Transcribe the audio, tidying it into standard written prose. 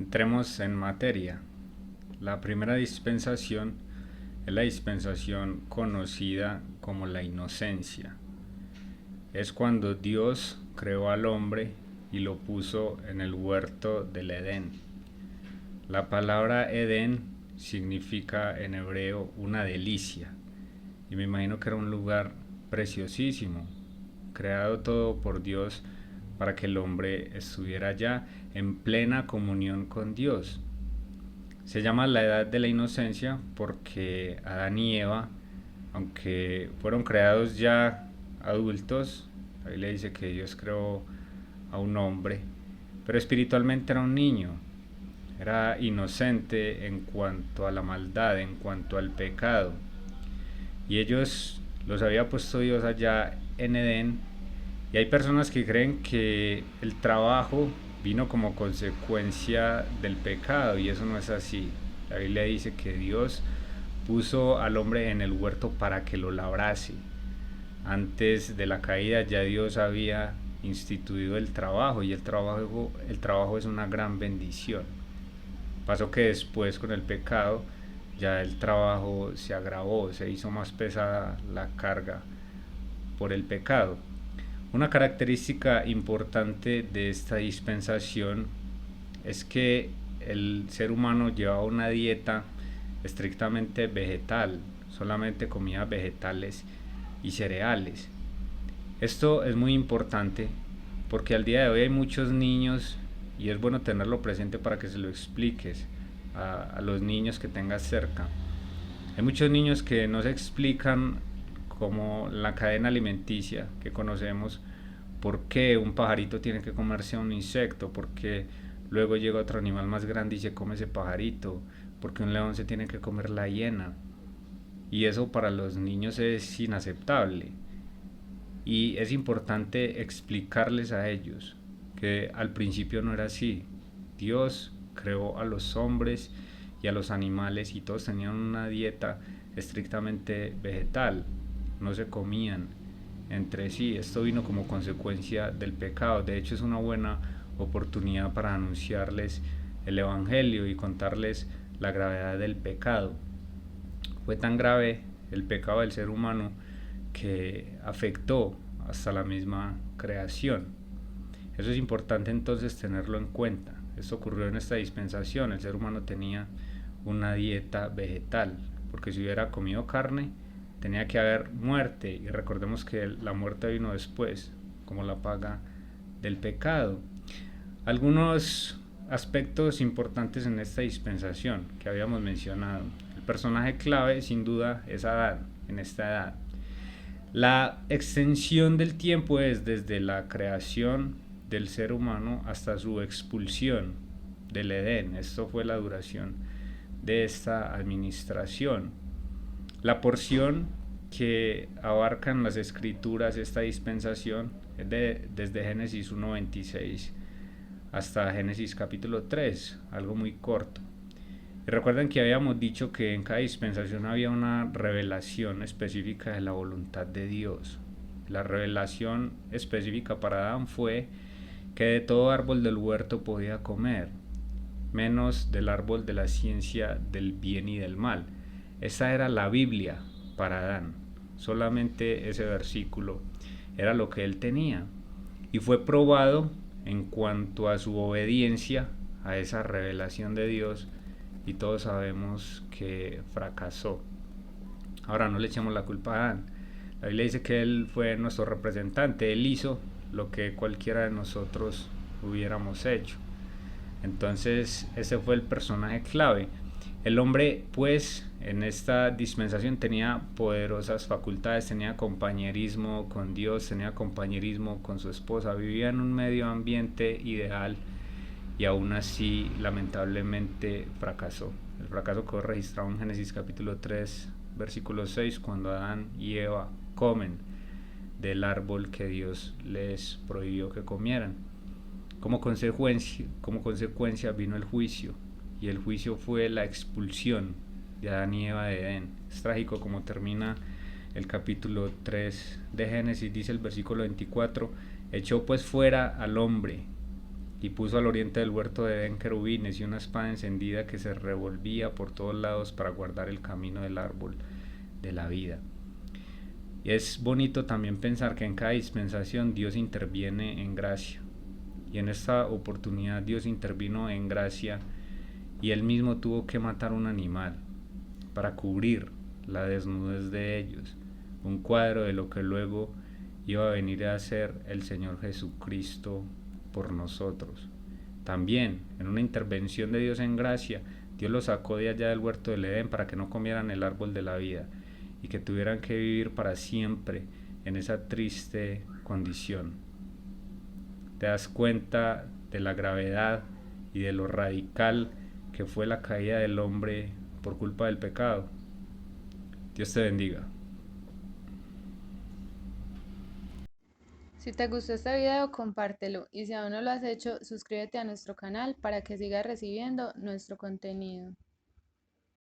Entremos en materia. La primera dispensación es la dispensación conocida como la inocencia. Es cuando Dios creó al hombre y lo puso en el huerto del Edén. La palabra Edén significa en hebreo una delicia, y me imagino que era un lugar preciosísimo, creado todo por Dios para que el hombre estuviera allá en plena comunión con Dios. Se llama la edad de la inocencia porque Adán y Eva, aunque fueron creados ya adultos, ahí le dice que Dios creó a un hombre, pero espiritualmente era un niño, era inocente en cuanto a la maldad, en cuanto al pecado. Y ellos los había puesto Dios allá en Edén. Y hay personas que creen que el trabajo vino como consecuencia del pecado, y eso no es así. La Biblia dice que Dios puso al hombre en el huerto para que lo labrase. Antes de la caída ya Dios había instituido el trabajo, y el trabajo es una gran bendición. Pasó que después, con el pecado, ya el trabajo se agravó, se hizo más pesada la carga por el pecado. Una característica importante de esta dispensación es que el ser humano llevaba una dieta estrictamente vegetal, solamente comía vegetales y cereales. Esto es muy importante porque al día de hoy hay muchos niños, y es bueno tenerlo presente para que se lo expliques a los niños que tengas cerca. Hay muchos niños que no se explican, como la cadena alimenticia que conocemos, por qué un pajarito tiene que comerse a un insecto, por qué luego llega otro animal más grande y se come ese pajarito, por qué un león se tiene que comer la hiena. Y eso para los niños es inaceptable. Y es importante explicarles a ellos que al principio no era así. Dios creó a los hombres y a los animales, y todos tenían una dieta estrictamente vegetal, no se comían entre sí. Esto vino como consecuencia del pecado. De hecho, es una buena oportunidad para anunciarles el Evangelio y contarles la gravedad del pecado. Fue tan grave el pecado del ser humano que afectó hasta la misma creación. Eso es importante entonces tenerlo en cuenta. Esto ocurrió en esta dispensación. El ser humano tenía una dieta vegetal, porque si hubiera comido carne tenía que haber muerte, y recordemos que la muerte vino después como la paga del pecado. Algunos aspectos importantes en esta dispensación que habíamos mencionado: el personaje clave sin duda es Adán en esta edad. La extensión del tiempo es desde la creación del ser humano hasta su expulsión del Edén. Esto fue la duración de esta administración. La porción que abarcan las escrituras esta dispensación es desde Génesis 1:26 hasta Génesis capítulo 3, algo muy corto. Y recuerden que habíamos dicho que en cada dispensación había una revelación específica de la voluntad de Dios. La revelación específica para Adán fue que de todo árbol del huerto podía comer, menos del árbol de la ciencia del bien y del mal. Esa era la Biblia para Adán. Solamente ese versículo era lo que él tenía, y fue probado en cuanto a su obediencia a esa revelación de Dios, y todos sabemos que fracasó. Ahora, no le echemos la culpa a Adán. La Biblia dice que él fue nuestro representante, él hizo lo que cualquiera de nosotros hubiéramos hecho. Entonces ese fue el personaje clave. El hombre, pues, en esta dispensación tenía poderosas facultades, tenía compañerismo con Dios, tenía compañerismo con su esposa, vivía en un medio ambiente ideal, y aún así lamentablemente fracasó. El fracaso quedó registrado en Génesis capítulo 3, versículo 6, cuando Adán y Eva comen del árbol que Dios les prohibió que comieran. Como consecuencia vino el juicio, y el juicio fue la expulsión de Adán y Eva de Edén. Es trágico como termina el capítulo 3 de Génesis. Dice el versículo 24: echó pues fuera al hombre, Y puso al oriente del huerto de Edén querubines y una espada encendida que se revolvía por todos lados para guardar el camino del árbol de la vida. Y es bonito también pensar que en cada dispensación Dios interviene en gracia. Y en esta oportunidad Dios intervino en gracia y él mismo tuvo que matar un animal para cubrir la desnudez de ellos, un cuadro de lo que luego iba a venir a ser el Señor Jesucristo por nosotros. También, en una intervención de Dios en gracia, Dios los sacó de allá del huerto del Edén para que no comieran el árbol de la vida y que tuvieran que vivir para siempre en esa triste condición. Te das cuenta de la gravedad y de lo radical que fue la caída del hombre por culpa del pecado. Dios te bendiga. Si te gustó este video, compártelo y si aún no lo has hecho, suscríbete a nuestro canal para que sigas recibiendo nuestro contenido.